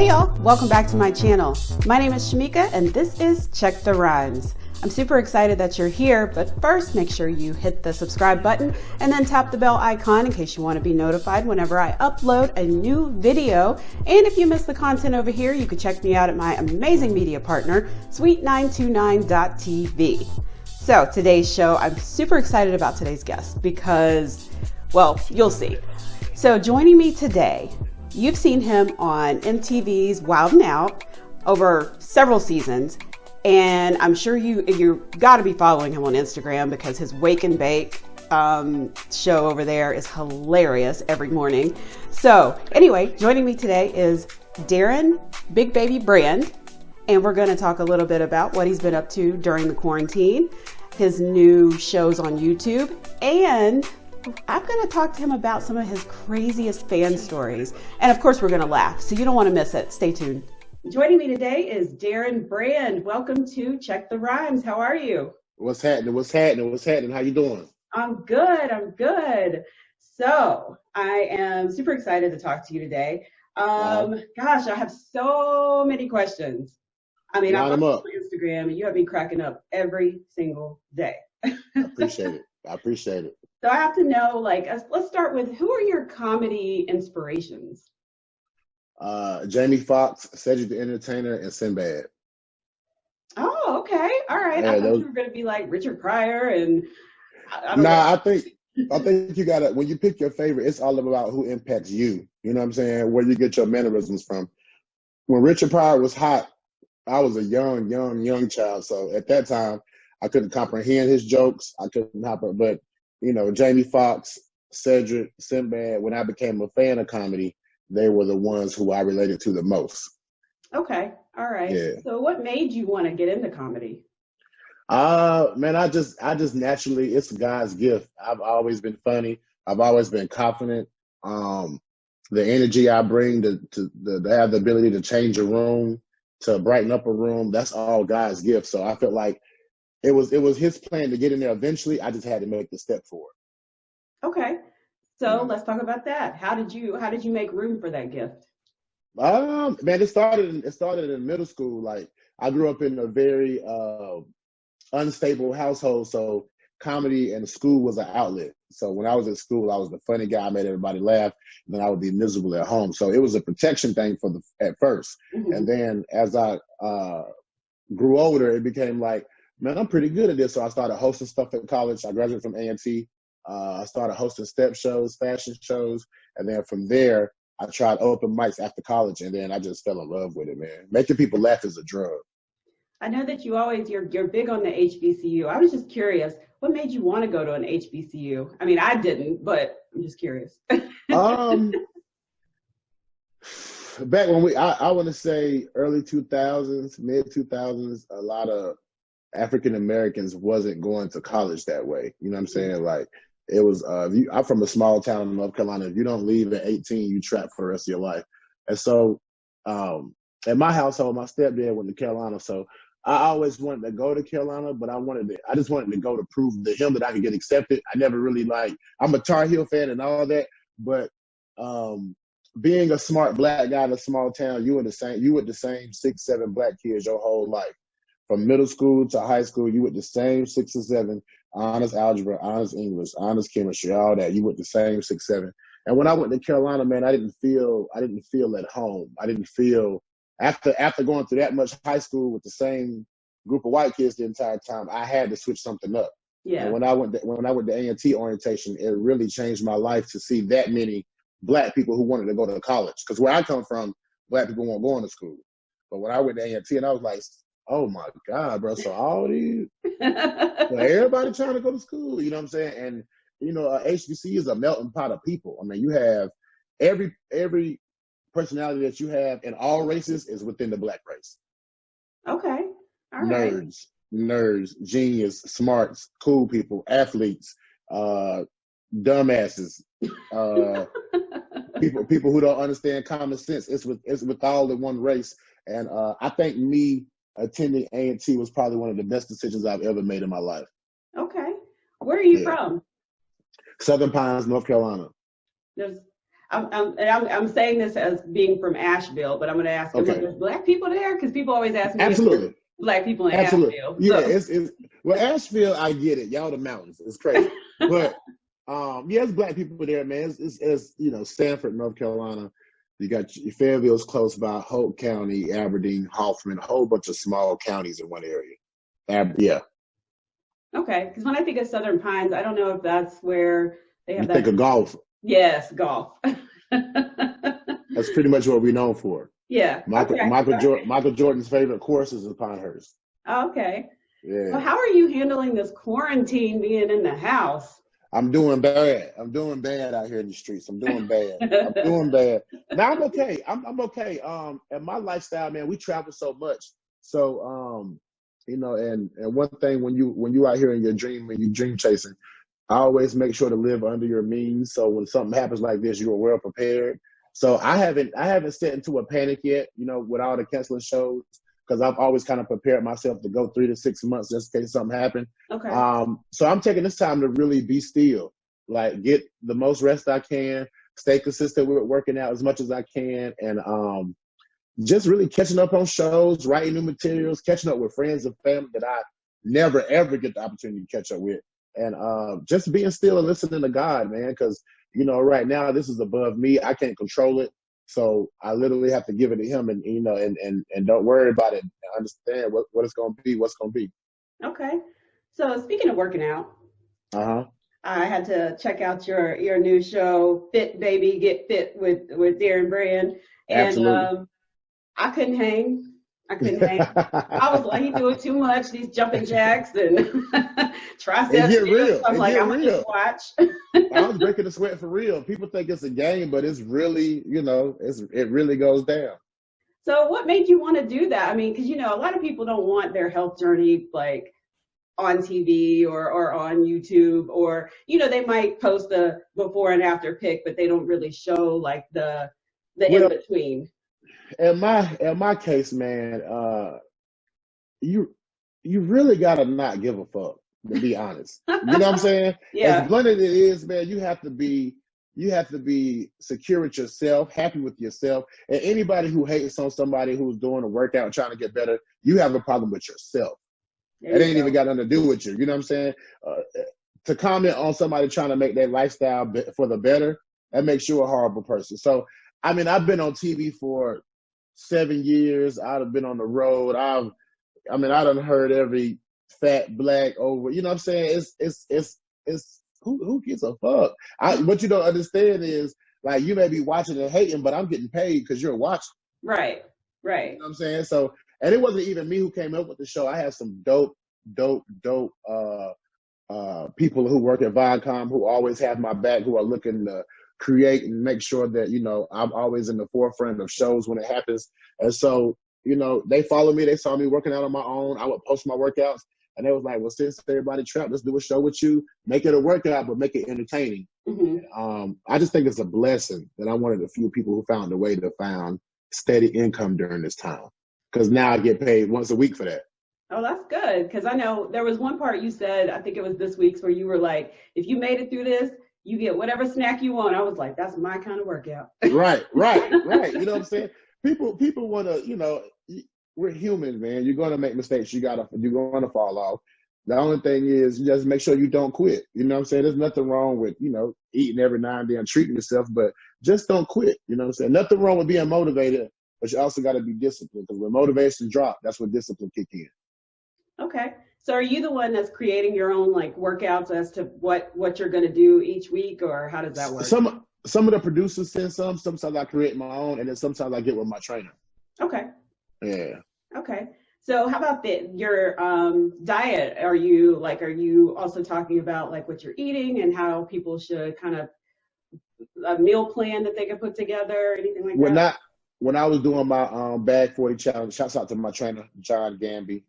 Hey y'all, welcome back to my channel. My name is Shameika and this is Check the Rhymes. I'm super excited that you're here, but first make sure you hit the subscribe button and then tap the bell icon in case you want to be notified whenever I upload a new video. And if you miss the content over here, you can check me out at my amazing media partner, sweet929.tv. So today's show, I'm super excited about today's guest because, well, you'll see. So joining me today, you've seen him on MTV's Wild 'N Out over several seasons, and I'm sure you got to be following him on Instagram because his Wake and Bake show over there is hilarious every morning. So anyway, joining me today is Darren Big Baby Brand, and we're going to talk a little bit about what he's been up to during the quarantine, his new shows on YouTube, and I'm going to talk to him about some of his craziest fan stories. And of course, we're going to laugh, so you don't want to miss it. Stay tuned. Joining me today is Darren Brand. Welcome to Check the Rhymes. How are you? What's happening? What's happening? What's happening? How you doing? I'm good. So I am super excited to talk to you today. Gosh, I have so many questions. I mean, I follow you on Instagram and you have me cracking up every single day. I appreciate it. So I have to know, let's start with, who are your comedy inspirations? Jamie Foxx, Cedric the Entertainer, and Sinbad. Oh, okay. All right. Yeah, I thought you were going to be like Richard Pryor and I don't know. I think you gotta, when you pick your favorite, it's all about who impacts you. You know what I'm saying? Where you get your mannerisms from. When Richard Pryor was hot, I was a young child. So at that time, I couldn't comprehend his jokes. But you know, Jamie Foxx, Cedric, Sinbad, when I became a fan of comedy, they were the ones who I related to the most. Okay. All right. Yeah. So what made you want to get into comedy? Man, I just naturally, it's God's gift. I've always been funny. I've always been confident. The energy I bring to have the ability to change a room, to brighten up a room, that's all God's gift. So I felt like it was his plan to get in there eventually. I just had to make the step forward. Okay. So let's talk about that. How did you make room for that gift? Man, it started in middle school. Like, I grew up in a very unstable household, so comedy and school was an outlet. So when I was at school, I was the funny guy, I made everybody laugh, and then I would be miserable at home. So it was a protection thing at first. Mm-hmm. And then as I grew older, it became like, man, I'm pretty good at this. So I started hosting stuff at college. I graduated from A&T. I started hosting step shows, fashion shows. And then from there, I tried open mics after college. And then I just fell in love with it, man. Making people laugh is a drug. I know that you're big on the HBCU. I was just curious, what made you want to go to an HBCU? I mean, I didn't, but I'm just curious. Back when I want to say early 2000s, mid 2000s, a lot of African Americans wasn't going to college that way. You know what I'm saying? Like, it was, I'm from a small town in North Carolina. If you don't leave at 18, you trapped for the rest of your life. And so, in my household, my stepdad went to Carolina. So I always wanted to go to Carolina, but I just wanted to go to prove to him that I could get accepted. I never really I'm a Tar Heel fan and all that, but, being a smart black guy in a small town, you were the same 6-7 black kids your whole life. From middle school to high school, you with the same 6 or 7, honors algebra, honors English, honors chemistry, all that. You with the same 6, 7. And when I went to Carolina, man, I didn't feel at home. I didn't feel, after going through that much high school with the same group of white kids the entire time, I had to switch something up. Yeah. And when I went to A&T orientation, it really changed my life to see that many black people who wanted to go to college. Because where I come from, black people weren't going to school. But when I went to A&T, and I was like, oh my God, bro. So all these, everybody trying to go to school, you know what I'm saying? And, you know, HBC is a melting pot of people. I mean, you have every personality that you have in all races is within the black race. Okay. All right. Nerds, genius, smarts, cool people, athletes, dumbasses, people who don't understand common sense. It's with all in one race. And I think me attending A&T was probably one of the best decisions I've ever made in my life. Okay. Where are you from? Southern Pines, North Carolina. I'm saying this as being from Asheville, but I'm going to ask him, Okay. there's Black people there? Because people always ask me if there's Absolutely. Black people in Absolutely. Asheville. Yeah, So, it's well, Asheville, I get it. Y'all the mountains. It's crazy. But yeah, it's Black people there, man. It's Stanford, North Carolina. You got Fayetteville's close by, Hope County, Aberdeen, Hoffman, a whole bunch of small counties in one area. Yeah. okay. Because when I think of Southern Pines, I don't know if that's where they You have think that. of golf. Yes, golf. That's pretty much what we're known for. Yeah. Michael Okay. Michael Jordan, Okay. Michael Jordan's favorite course is in Pinehurst. Okay. So Yeah. how are you handling this quarantine being in the house? I'm doing bad. I'm doing bad out here in the streets. I'm doing bad. I'm doing bad. Now I'm okay. I'm okay. And my lifestyle, man, we travel so much. So and one thing when you out here in your dream and you dream chasing, I always make sure to live under your means. So when something happens like this, you are well prepared. So I haven't set into a panic yet, with all the canceling shows, because I've always kind of prepared myself to go 3 to 6 months just in case something happened. Okay. So I'm taking this time to really be still, like get the most rest I can, stay consistent with working out as much as I can, and just really catching up on shows, writing new materials, catching up with friends and family that I never ever get the opportunity to catch up with, and just being still and listening to God, man, because right now this is above me. I can't control it, so I literally have to give it to Him, and and don't worry about it. Understand what it's going to be, what's going to be. Okay. So speaking of working out, Uh huh. I had to check out your new show, Fit Baby Get Fit with Darren Brand, and Absolutely. I couldn't hang. I couldn't hang. I was like, he doing too much. These jumping jacks and It triceps. get real. I'm It like, get I'm gonna just real. watch. I was breaking the sweat for real. People think it's a game, but it's really, it really goes down. So, what made you want to do that? I mean, because a lot of people don't want their health journey like on TV or on YouTube, or they might post a before and after pic, but they don't really show like the in Well, between. in my case, man, you you really gotta not give a fuck, to be honest. You know what I'm saying? As Yeah. blunt as it is, man, you have to be secure with yourself, happy with yourself. And anybody who hates on somebody who's doing a workout and trying to get better, you have a problem with yourself. There It you ain't even go. got nothing to do with you. You know what I'm saying? Uh, to comment on somebody trying to make their lifestyle for the better, that makes you a horrible person. So, I mean, I've been on TV for 7 years. I've been on the road. I done heard every fat black over. You know what I'm saying? It's who gives a fuck? What you don't understand is, like, you may be watching and hating, but I'm getting paid because you're watching. Right. You Right. know what I'm saying? So, and it wasn't even me who came up with the show. I had some dope people who work at Viacom who always have my back, who are looking to create and make sure that I'm always in the forefront of shows when it happens. And so they follow me. They saw me working out on my own. I would post my workouts, and they was like, "Well, since everybody trapped, let's do a show with you. Make it a workout, but make it entertaining." Hmm. I just think it's a blessing that I'm one of the few people who found a way to find steady income during this time. Because now I get paid once a week for that. Oh, that's good. Because I know there was one part you said, I think it was this week's, where you were like, if you made it through this, you get whatever snack you want. I was like, that's my kind of workout. Right, right, right. You know what I'm saying? People want to, we're human, man. You're gonna make mistakes. You're gonna fall off. The only thing is, you just make sure you don't quit. You know what I'm saying? There's nothing wrong with, eating every now and then, treating yourself, but just don't quit. You know what I'm saying? Nothing wrong with being motivated, but you also got to be disciplined, because when motivation drop, that's when discipline kick in. Okay. So are you the one that's creating your own like workouts as to what you're going to do each week, or how does that work? Some of the producers send some. Sometimes I create my own, and then sometimes I get with my trainer. Okay. Yeah. Okay. So how about your diet? Are you also talking about like what you're eating and how people should kind of a meal plan that they can put together, anything like When that? I when I was doing my bag 40 challenge, shouts out to my trainer John Gamby,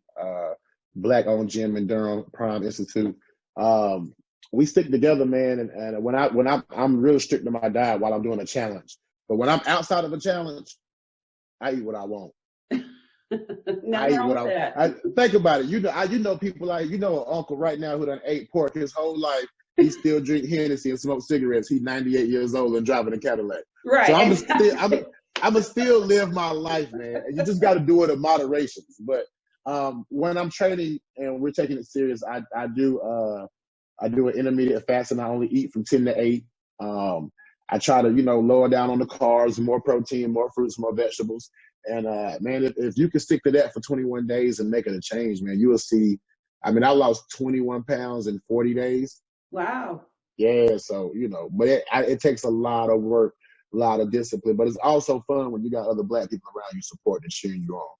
black owned gym in Durham, Prime Institute. Um, we stick together, man. And I'm real strict to my diet while I'm doing a challenge. But when I'm outside of a challenge, I eat what I want. I Nothing eat wrong what with that. I think about it. People like, an uncle right now who done ate pork his whole life. he still drink Hennessy and smoke cigarettes. He's 98 years old and driving a Cadillac. Right. So I'm still live my life, man. You just got to do it in moderations. But when I'm training and we're taking it serious, I do an intermediate fast, and I only eat from 10 to 8. I try to, lower down on the carbs, more protein, more fruits, more vegetables. And man, if you can stick to that for 21 days and make it a change, man, you will see. I mean, I lost 21 pounds in 40 days. Wow. Yeah, so but it takes a lot of work, a lot of discipline. But it's also fun when you got other Black people around you supporting and cheering you on.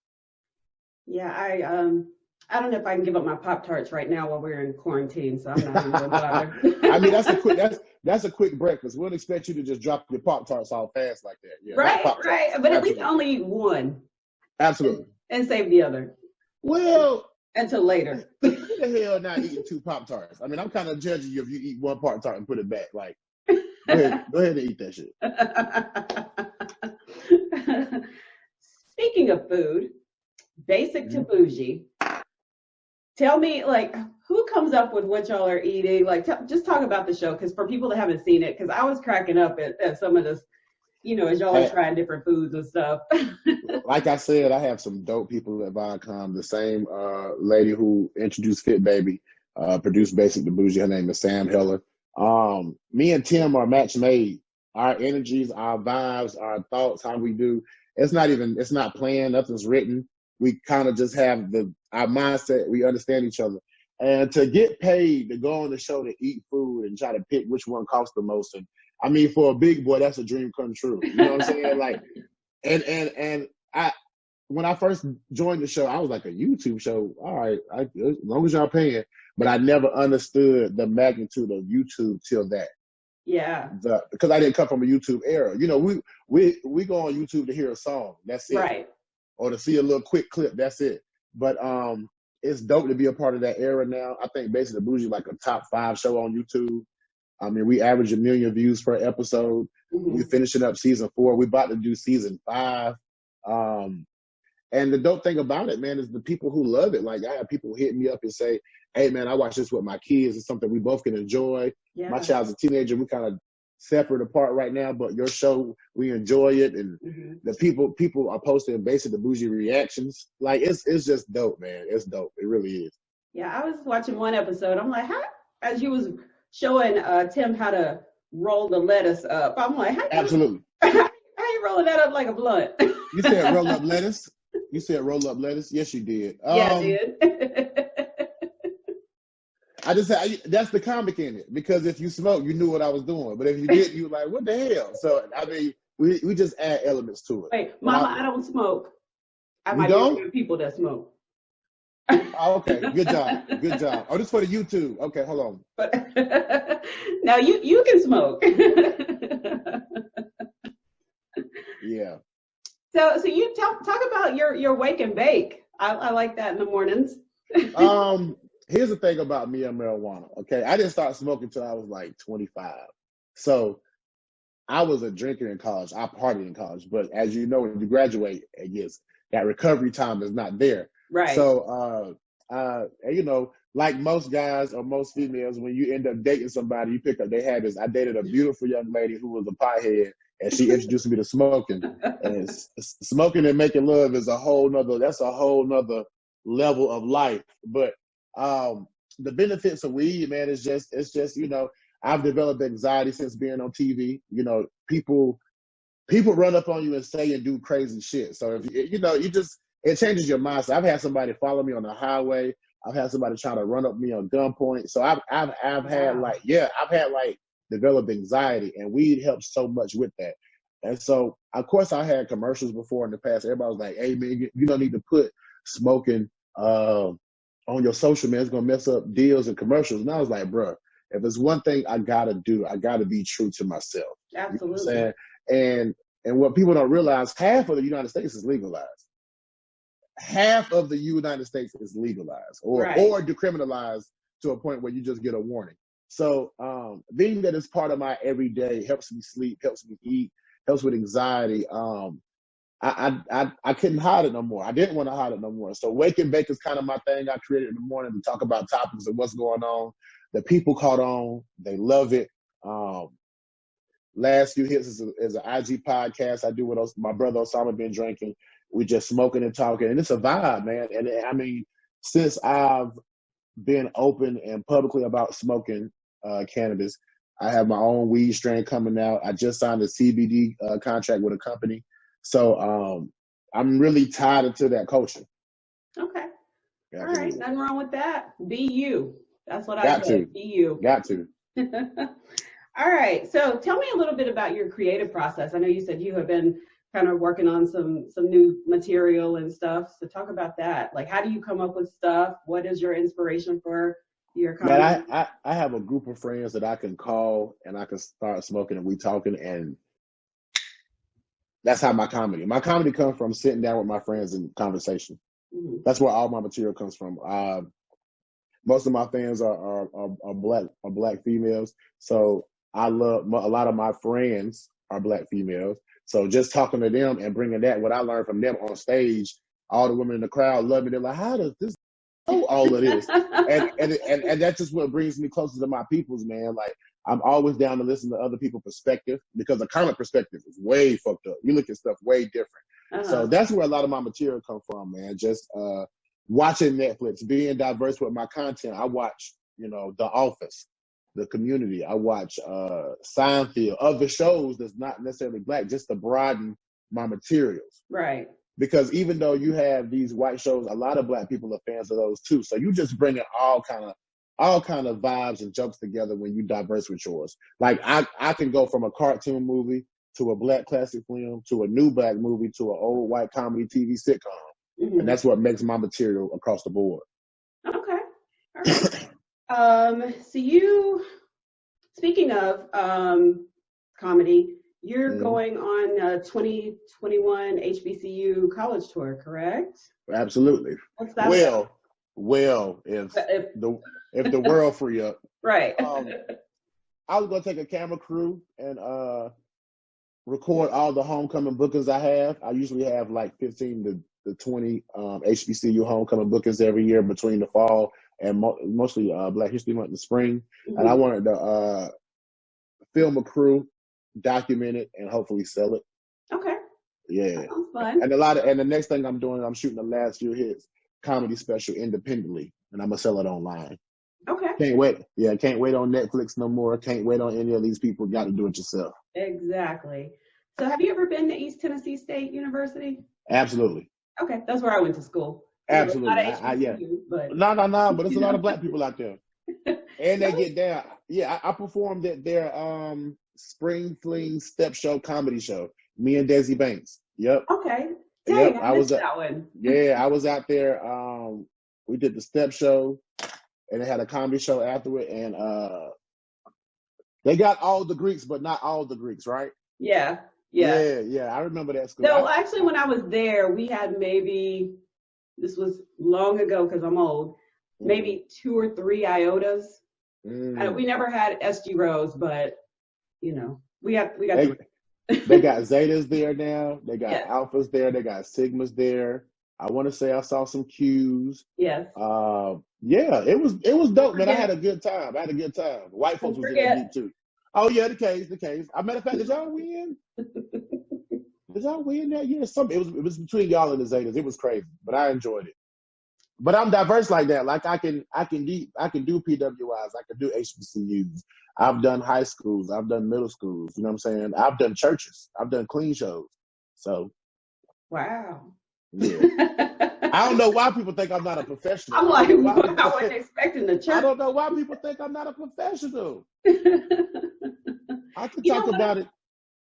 Yeah, I don't know if I can give up my Pop-Tarts right now while we're in quarantine, so I'm not even gonna bother. I mean, that's a quick breakfast. We don't expect you to just drop your Pop-Tarts all fast like that. Yeah, right. But at least only eat one. Absolutely. And save the other. Well, until later. Who the hell not eating 2 Pop-Tarts? I mean, I'm kind of judging you if you eat 1 Pop-Tart and put it back. Like, go ahead and eat that shit. Speaking of food, basic to bougie. Tell me, like, who comes up with what y'all are eating? Like, just talk about the show, because for people that haven't seen it, because I was cracking up at some of this, as y'all are trying different foods and stuff. Like I said, I have some dope people at Viacom. The same lady who introduced Fit Baby, produced Basic to Bougie. Her name is Sam Heller. Me and Tim are match made. Our energies, our vibes, our thoughts, how we do. It's not planned. Nothing's written. We kind of just have our mindset. We understand each other. And to get paid to go on the show to eat food and try to pick which one costs the most. And I mean, for a big boy, that's a dream come true. You know what I'm saying? Like, and when I first joined the show, I was like, a YouTube show. All right, as long as y'all paying. But I never understood the magnitude of YouTube till that. Yeah. Because I didn't come from a YouTube era. We go on YouTube to hear a song. That's it. Right. Or to see a little quick clip. That's it. But it's dope to be a part of that era now. I think Basic to Bougie like a top 5 show on YouTube. I mean, we average 1 million views per episode. Mm-hmm. We're finishing up season 4. We're about to do season 5. And the dope thing about it, man, is the people who love it. Like, I have people hit me up and say, hey, man, I watch this with my kids. It's something we both can enjoy. Yeah. My child's a teenager. We kind of separate apart right now, but your show, we enjoy it. And the people are posting Basic to Bougie reactions. Like, it's just dope, man. It's dope. It really is. Yeah, I was watching one episode. I'm like, as you was showing Tim how to roll the lettuce up, I'm like, absolutely. How you rolling that up like a blunt? You said roll up lettuce? You said roll up lettuce? Yes, you did. Yeah, I did. I just said, that's the comic in it, because if you smoke, you knew what I was doing. But if you didn't, you were like, what the hell? So, I mean, we just add elements to it. Wait, Mama, I don't smoke. I might be people that smoke. Oh, okay, good job. Good job. Oh, this is for the YouTube. Okay, hold on. But now you can smoke. Yeah. So you talk about your wake and bake. I like that in the mornings. Here's the thing about me and marijuana. Okay, I didn't start smoking until I was like 25. So I was a drinker in college. I partied in college, but as you know, when you graduate, I guess that recovery time is not there. Right. So, like most guys or most females, when you end up dating somebody, you pick up their habits. I dated a beautiful young lady who was a pothead, and she introduced me to smoking. And smoking and making love is a whole nother level of life. But the benefits of weed, man, it's just I've developed anxiety since being on TV. People run up on you and say and do crazy shit. So if it changes your mindset. I've had somebody follow me on the highway. I've had somebody trying to run up me on gunpoint. So I've had developed anxiety, and weed helps so much with that. And so, of course, I had commercials before in the past. Everybody was like, hey, man, you don't need to put smoking on your social, man. It's going to mess up deals and commercials. And I was like, bro, if there's one thing I got to do, I got to be true to myself. Absolutely. You know what I'm saying? And what people don't realize, half of the United States is legalized. Half of the United States is legalized or decriminalized to a point where you just get a warning. So being that it's part of my everyday, helps me sleep, helps me eat, helps with anxiety. I couldn't hide it no more. I didn't want to hide it no more. So wake and bake is kind of my thing. I created in the morning to talk about topics of what's going on. The people caught on. They love it. Last few hits is an IG podcast I do with my brother Osama been drinking. We just smoking and talking, and it's a vibe, man. And I mean, since I've been open and publicly about smoking cannabis, I have my own weed strain coming out. I just signed a CBD contract with a company, so I'm really tied into that culture. Okay. Got All right. to. Nothing wrong with that. Be you. That's what I Got say. to. Be you. Got to. All right. So tell me a little bit about your creative process. I know you said you have been kind of working on some new material and stuff. So talk about that. Like, how do you come up with stuff? What is your inspiration for your comedy? Man, I have a group of friends that I can call and I can start smoking and we talking, and that's how my comedy comes from sitting down with my friends in conversation. Mm-hmm. That's where all my material comes from. Most of my fans are black females, so I love a lot of my friends are black females. So just talking to them and bringing what I learned from them on stage, all the women in the crowd love me. They're like, "How does this know all of this?" and that's just what brings me closer to my peoples, man. Like, I'm always down to listen to other people's perspective, because the comic perspective is way fucked up. You look at stuff way different. So that's where a lot of my material come from, man. Just watching Netflix, being diverse with my content. I watch, The Office, The Community. I watch Seinfeld, other shows that's not necessarily black, just to broaden my materials. Right. Because even though you have these white shows, a lot of black people are fans of those too. So you just bring in all kind of vibes and jumps together when you diverse with yours. Like I can go from a cartoon movie to a black classic film to a new black movie to an old white comedy TV sitcom. Mm-hmm. And that's what makes my material across the board. Okay. All right. So speaking of comedy, you're going on a 2021 HBCU college tour, correct? Absolutely. What's that? Well, if the world free up. Right. I was gonna take a camera crew and record all the homecoming bookings I have. I usually have like 15 to 20 HBCU homecoming bookings every year between the fall and mostly Black History Month in the spring. Mm-hmm. And I wanted to film a crew, document it, and hopefully sell it. Okay. Yeah. That sounds fun. And the next thing I'm doing, I'm shooting the last few hits comedy special independently, and I'm gonna sell it online. Okay. Can't wait. Yeah, can't wait on Netflix no more. Can't wait on any of these people. Got to do it yourself. Exactly. So have you ever been to East Tennessee State University? Absolutely. Okay, that's where I went to school. Absolutely. But there's a lot of black people out there. And they get down. Yeah, I performed at their Spring Fling Step Show comedy show. Me and Desi Banks. Yep. Okay. Dang, yep. I missed that one. Yeah, I was out there. We did the step show, and they had a comedy show after it, and they got all the Greeks, but not all the Greeks, right? Yeah. I remember that school. No, actually, when I was there, we had this was long ago because I'm old, maybe 2 or 3 IOTAs. We never had SG Rose, but we got. They got Zetas there now. They got Alphas there. They got Sigmas there. I want to say I saw some Qs. Yes. Yeah, it was dope, man. I had a good time. White folks was in there deep too. Oh yeah, the case. As a matter of fact, did y'all win? Did y'all win that year? It was between y'all and the Zetas. It was crazy, but I enjoyed it. But I'm diverse like that. Like I can do PWIs. I can do HBCUs. I've done high schools. I've done middle schools. You know what I'm saying? I've done churches. I've done clean shows. So. Wow. Yeah. I don't know why people think I'm not a professional. I'm like, I wasn't expecting the church. I don't know why people think I'm not a professional. I can talk about it.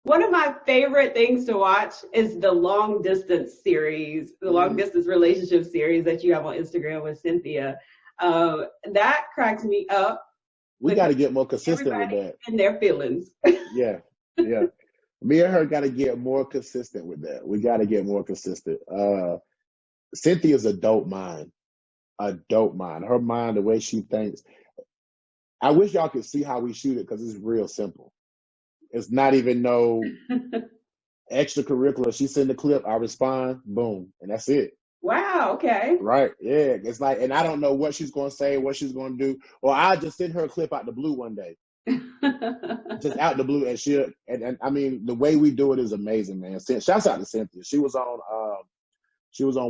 One of my favorite things to watch is the long distance series, the long distance relationship series that you have on Instagram with Cynthia. That cracks me up. We got to get more consistent with that. And their feelings. Yeah. Me and her got to get more consistent with that. We got to get more consistent. Cynthia's a dope mind. Her mind, the way she thinks. I wish y'all could see how we shoot it because it's real simple. It's not even no extracurricular. She send the clip, I respond, boom, and that's it. Wow. Okay. Right. Yeah. It's like, and I don't know what she's going to say, what she's going to do. Or I just send her a clip out the blue one day, just out the blue. And and I mean, the way we do it is amazing, man. Shouts out to Cynthia. She was on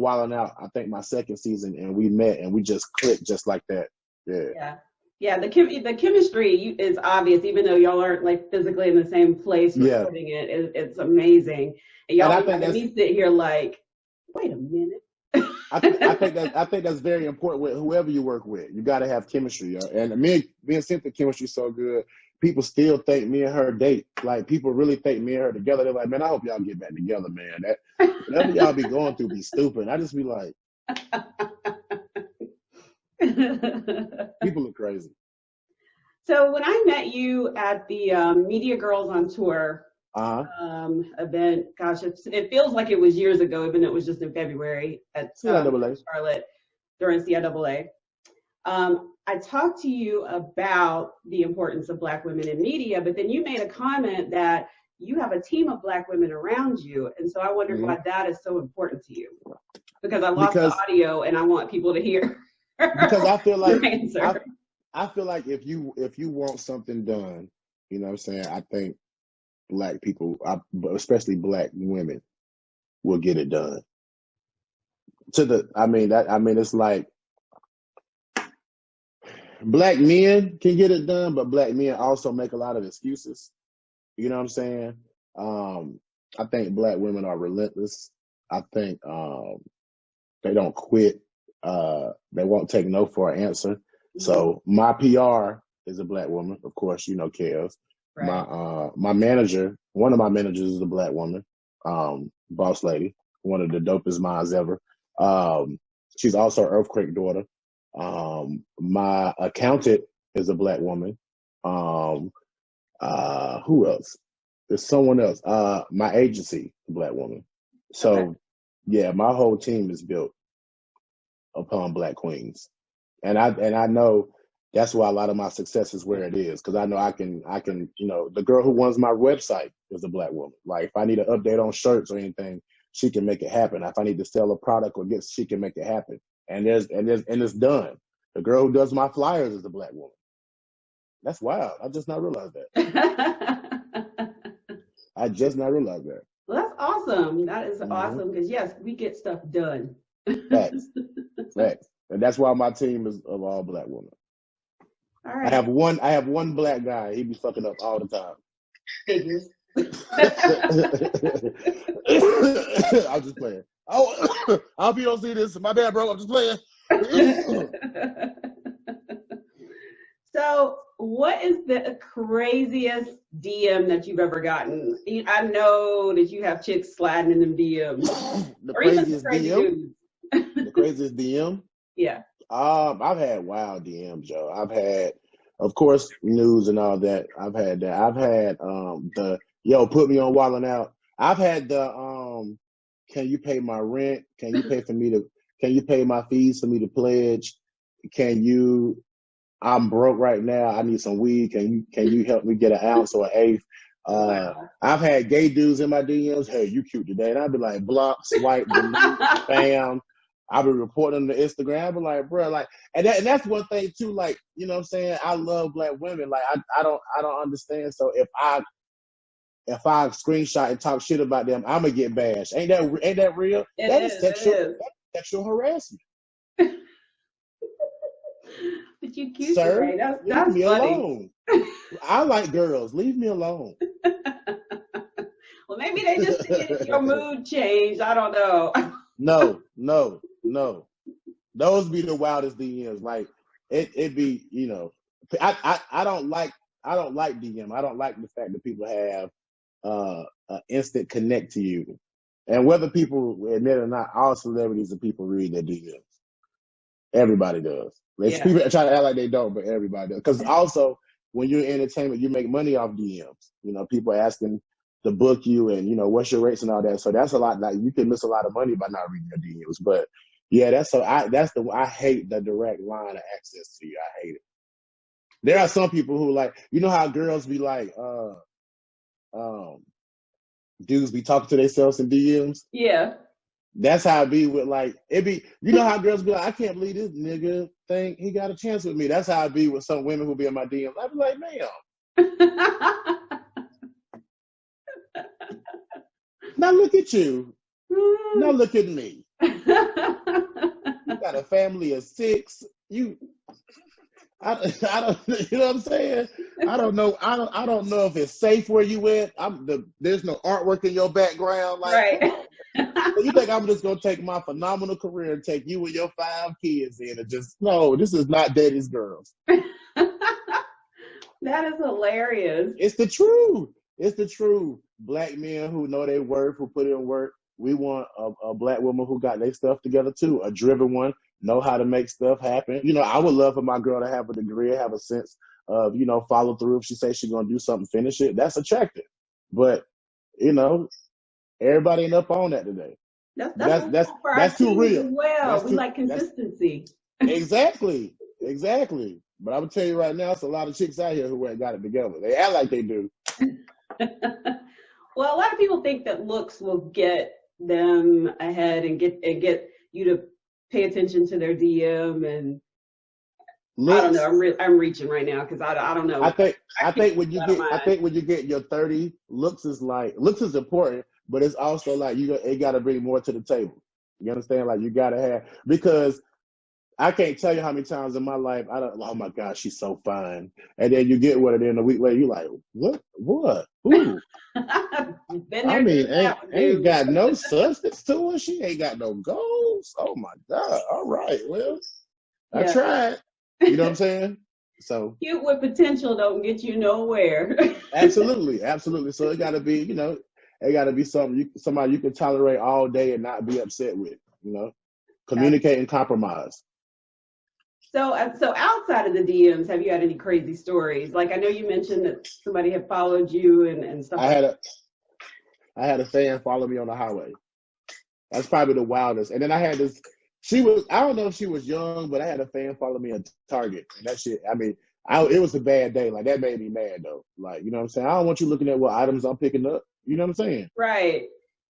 Wild 'N Out, I think my second season, and we met and we just clicked just like that. Yeah. Yeah. Yeah, the chemistry is obvious, even though y'all aren't like physically in the same place Yeah. recording it's amazing. And y'all I be think having me sit here like, wait a minute. I think that's very important with whoever you work with. You got to have chemistry. And me and Cynthia chemistry is so good. People still think me and her date. Like people really think me and her together. They're like, man, I hope y'all get back together, man. That whatever y'all be going through be stupid. I just be like, people are crazy. So when I met you at the Media Girls on Tour event, gosh, it feels like it was years ago, even though it was just in February at Charlotte during CIAA. I talked to you about the importance of Black women in media, but then you made a comment that you have a team of Black women around you. And so I wondered why that is so important to you. Because I lost the audio and I want people to hear. Because I feel like I feel like if you want something done, you know what I'm saying, I think Black people, especially Black women, will get it done. It's like Black men can get it done, but Black men also make a lot of excuses. You know what I'm saying? I think Black women are relentless. I think they don't quit. They won't take no for an answer. So my PR is a Black woman, of course, you know, Kels. Right. My manager, one of my managers is a Black woman, boss lady, one of the dopest minds ever. She's also an earthquake daughter. My accountant is a Black woman. Who else? There's someone else. My agency, a Black woman. So yeah, my whole team is built upon Black queens. And I know that's why a lot of my success is where it is, because I know I can, you know, the girl who runs my website is a Black woman. Like if I need an update on shirts or anything, she can make it happen. If I need to sell a product or get, she can make it happen. And it's done. The girl who does my flyers is a Black woman. That's wild. I just not realized that. I just not realized that. Well, that's awesome. That is awesome because yes, we get stuff done. Facts. And that's why my team is of all Black women. All right. I have one Black guy. He be fucking up all the time. Figures. I'm just playing. Oh, I hope you don't see this. My bad, bro. I'm just playing. So, what is the craziest DM that you've ever gotten? I know that you have chicks sliding in them DMs. The craziest DM? The craziest DM? Yeah. I've had wild DMs, Joe. I've had, of course, news and all that. I've had that. I've had the put me on Wild 'N Out. I've had the can you pay my rent? Can you pay my fees for me to pledge? I'm broke right now. I need some weed. Can you help me get an ounce or an eighth? I've had gay dudes in my DMs. Hey, you cute today. And I'd be like, block, swipe, delete, spam. I'll be reporting to Instagram. I'll be like, bro, like, and that's one thing too. Like, you know what I'm saying? I love Black women. Like, I don't understand. So if I screenshot and talk shit about them, I'm gonna get bashed. Ain't that real? That is sexual harassment. But you cute, sir. Right? That's leave me funny. Alone. I like girls. Leave me alone. Well, maybe they just get your mood changed. I don't know. No. Those be the wildest DMs. Like it be, you know, I don't like DM. I don't like the fact that people have an instant connect to you. And whether people admit it or not, all celebrities and people read their DMs. Everybody does. People try to act like they don't, but everybody does. Because also, when you're in entertainment, you make money off DMs. You know, people asking to book you and, you know, what's your rates and all that. So that's a lot. Like, you can miss a lot of money by not reading your DMs. But yeah, I hate the direct line of access to you. I hate it. There are some people who, like, you know how girls be like, dudes be talking to themselves in DMs? Yeah. That's how it be with like it be. You know how girls be like, I can't believe this nigga think he got a chance with me. That's how it be with some women who be in my DMs. I be like, ma'am, now look at you. Now look at me. You got a family of 6. I don't, you know what I'm saying? I don't know. I don't know if it's safe where you at. There's no artwork in your background. Like, right. So you think I'm just gonna take my phenomenal career and take you and your 5 kids in and just no? This is not Daddy's Girls. That is hilarious. It's the truth. It's the truth. Black men who know their worth, who put in work. We want a black woman who got their stuff together too, a driven one, know how to make stuff happen. You know, I would love for my girl to have a degree, have a sense of, you know, follow through. If she says she's gonna do something, finish it. That's attractive. But, you know, everybody ain't up on that today. That's too real. As well, we like consistency. Exactly. But I would tell you right now, it's a lot of chicks out here who ain't got it together. They act like they do. Well, a lot of people think that looks will get them ahead and get you to pay attention to their DM, and looks, I don't know. I'm reaching right now because I don't know. I think when you get your 30, looks is important, but it's also like it got to bring more to the table. You understand? Like you got to have, because I can't tell you how many times in my life oh my gosh, she's so fine, and then you get with her, then a week later you're like, what? Ooh. I mean, ain't got no substance to her. She ain't got no goals. Oh my God! All right, well, I tried. You know what I'm saying? So cute with potential don't get you nowhere. Absolutely. So it got to be, it got to be somebody you can tolerate all day and not be upset with. Communicate and compromise. So outside of the DMs, have you had any crazy stories? Like I know you mentioned that somebody had followed you and stuff. I had a fan follow me on the highway. That's probably the wildest. And then I had this. I don't know if she was young, but I had a fan follow me at Target. And that shit, I mean, it was a bad day. Like that made me mad though. Like, you know what I'm saying? I don't want you looking at what items I'm picking up. You know what I'm saying? Right.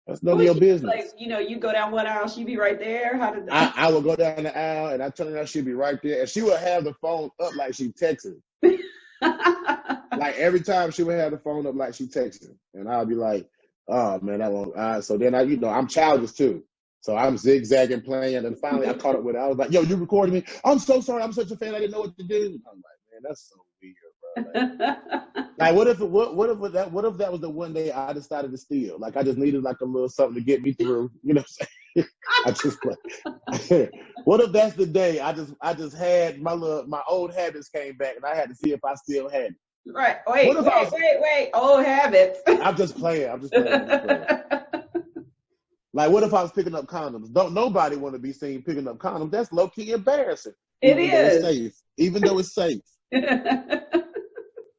That's none of your business. Like, you go down one aisle, she'd be right there. How did that? I would go down the aisle and I turn around, she'd be right there. And she would have the phone up like she texting. Like every time she would have the phone up like she texting. And I'd be like, oh man, that won't. So then I'm childish too. So I'm zigzagging, playing, and finally I caught up with it. I was like, yo, you recording me? I'm so sorry. I'm such a fan. I didn't know what to do. I'm like, man, that's so weird, bro. Like what if that was the one day I decided to steal? Like I just needed like a little something to get me through. You know what I'm saying? I just like, what if that's the day I just had my old habits came back and I had to see if I still had it. Right. Wait. Old habits. I'm just playing. Like, what if I was picking up condoms? Don't nobody want to be seen picking up condoms. That's low-key embarrassing. Even though it's safe.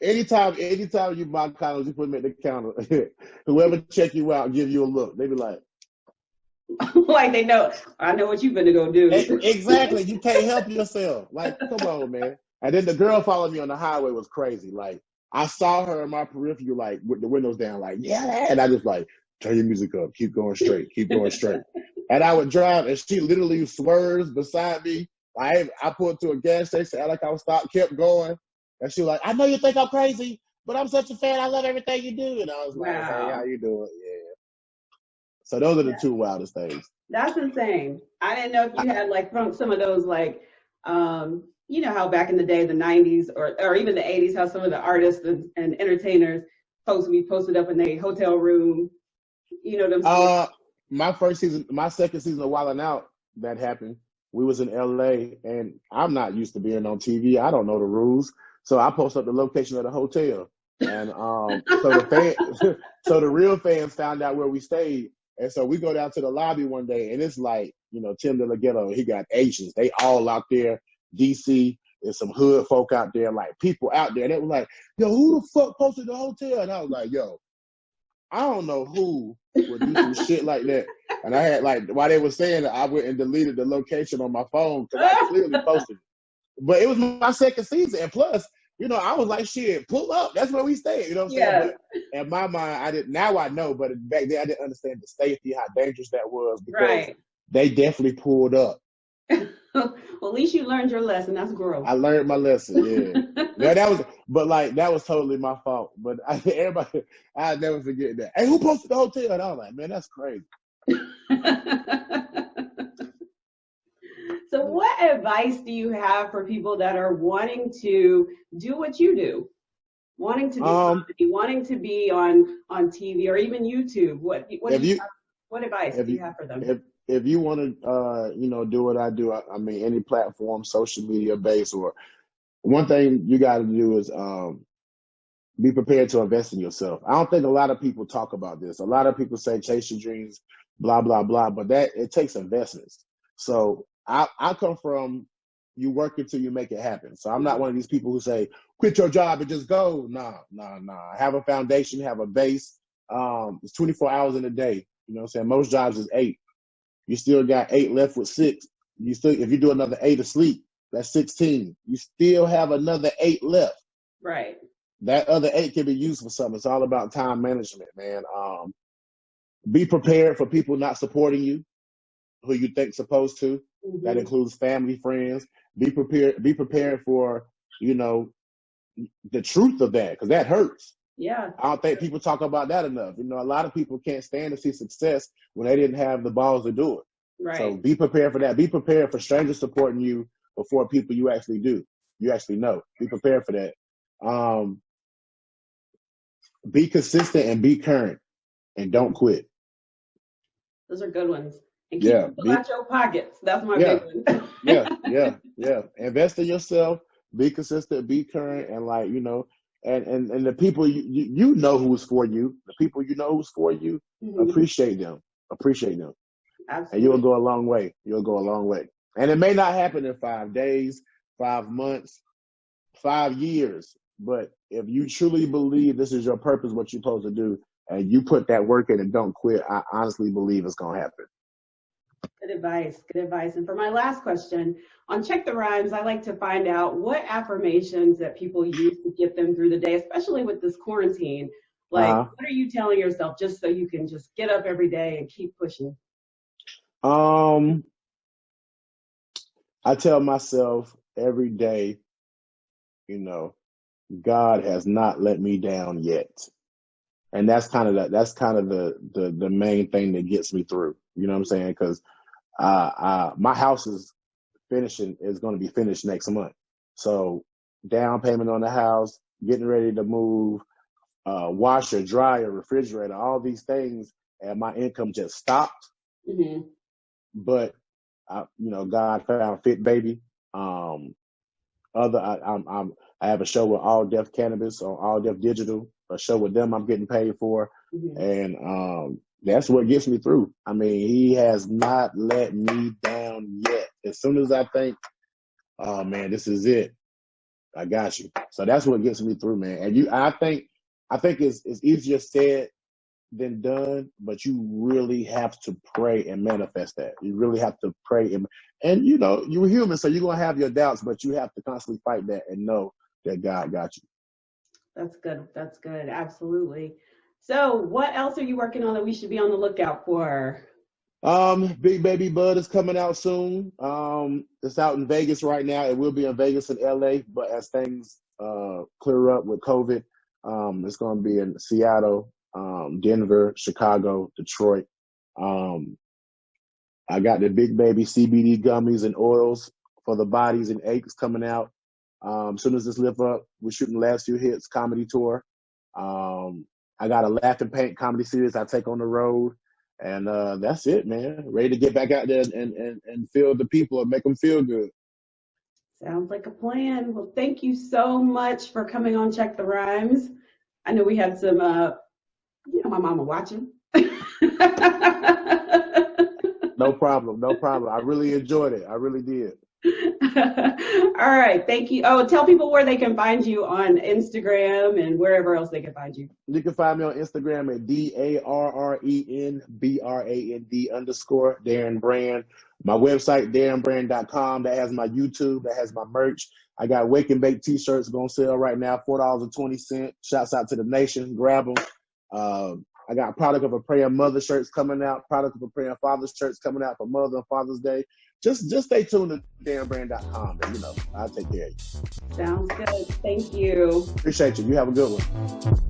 Anytime you buy condoms, you put them at the counter. Whoever check you out, give you a look. They be like, like they know. I know what you've been to go do. Exactly. You can't help yourself. Like, come on, man. And then the girl following me on the highway was crazy. Like, I saw her in my peripheral, like, with the windows down, like, yeah. And I just like, turn your music up. Keep going straight. And I would drive, and she literally swerves beside me. I pulled to a gas station, act like I was stopped, kept going. And she was like, I know you think I'm crazy, but I'm such a fan. I love everything you do. And I was like, hey, how you doing? Yeah. So those are the two wildest things. That's insane. I didn't know if you had like from some of those like, you know how back in the day, the 90s or even the 80s, how some of the artists and entertainers posted up in their hotel room. You know what I'm saying? My second season of Wildin' Out, that happened. We was in LA, and I'm not used to being on TV. I don't know the rules, so I post up the location of the hotel, and so the real fans found out where we stayed, and so we go down to the lobby one day, and it's like Tim De La Ghetto. He got Asians. They all out there. DC and some hood folk out there, like people out there. And they were like, yo, who the fuck posted the hotel? And I was like, yo, I don't know who would do some shit like that. And I had like, while they were saying that, I went and deleted the location on my phone because I clearly posted it. But it was my second season. And plus, I was like, shit, pull up. That's where we stay. You know what I'm saying? But in my mind, I didn't. Now I know, but back then I didn't understand the safety, how dangerous that was, because they definitely pulled up. Well, at least you learned your lesson. That's growth. I learned my lesson. Yeah. Yeah, that was totally my fault. But everybody, I'll never forget that. Hey, who posted the hotel? And I was like, man, that's crazy. So what advice do you have for people that are wanting to do what you do? Wanting to do comedy, wanting to be on TV or even YouTube? What advice do you have for them? If you want to, do what I do, I mean, any platform, social media based, or one thing you got to do is be prepared to invest in yourself. I don't think a lot of people talk about this. A lot of people say chase your dreams, blah, blah, blah, but it takes investments. So I come from you work until you make it happen. So I'm not one of these people who say, quit your job and just go. Nah. Have a foundation, have a base. It's 24 hours in a day. You know what I'm saying? Most jobs is 8. You still got 8 left with 6. If you do another 8 of sleep, that's 16. You still have another 8 left. Right. That other 8 can be used for something. It's all about time management, man. Be prepared for people not supporting you, who you think supposed to. Mm-hmm. That includes family, friends. Be prepared for, the truth of that, because that hurts. Yeah. I don't think people talk about that enough. A lot of people can't stand to see success when they didn't have the balls to do it. Right. So be prepared for that. Be prepared for strangers supporting you before people you actually know. Be prepared for that. Be consistent and be current, and don't quit. Those are good ones. And keep them out your pockets. That's my big one. Yeah. Invest in yourself. Be consistent. Be current, and and the people you know who's for you. The people you know who's for you. Mm-hmm. Appreciate them. Absolutely. And you'll go a long way. And it may not happen in 5 days, 5 months, 5 years. But if you truly believe this is your purpose, what you're supposed to do, and you put that work in and don't quit, I honestly believe it's going to happen. Good advice. And for my last question, on Check the Rhymes, I like to find out what affirmations that people use to get them through the day, especially with this quarantine. What are you telling yourself just so you can just get up every day and keep pushing? I tell myself every day, God has not let me down yet. And that's kind of the main thing that gets me through. You know what I'm saying? Because my house is going to be finished next month. So down payment on the house, getting ready to move, washer, dryer, refrigerator, all these things, and my income just stopped. Mm-hmm. But God found fit, baby. I have a show with All Def Cannabis on All Def Digital. A show with them I'm getting paid for. Mm-hmm. And that's what gets me through. I mean, he has not let me down yet. As soon as I think, oh man, this is it, I got you. So that's what gets me through, man. And I think it's easier said than done, but you really have to pray and manifest that. You really have to pray and you're human, so you're gonna have your doubts, but you have to constantly fight that and know that God got you. That's good. Absolutely. So what else are you working on that we should be on the lookout for? Big Baby Bud is coming out soon. It's out in Vegas right now. It will be in Vegas and LA, but as things clear up with COVID, it's going to be in Seattle, Denver, Chicago, Detroit. I got the Big Baby CBD gummies and oils for the bodies and aches coming out. As soon as this lift up, we're shooting Last Few Hits comedy tour. I got a Laugh and Paint comedy series I take on the road. And that's it, man. Ready to get back out there and feel the people and make them feel good. Sounds like a plan. Well, thank you so much for coming on Check the Rhymes. I know we had some, my mama watching. No problem. I really enjoyed it. I really did. All right. Thank you. Oh, tell people where they can find you on Instagram and wherever else they can find you. You can find me on Instagram at DarrenBrand _ Darren Brand. My website, darrenbrand.com, that has my YouTube, that has my merch. I got Wake and Bake t-shirts going to sell right now, $4.20. Shouts out to the nation. Grab them. I got Product of a Praying Mother shirts coming out, Product of a Praying Father shirts coming out for Mother and Father's Day. Just stay tuned to darrenbrand.com, and I'll take care of you. Sounds good. Thank you. Appreciate you. You have a good one.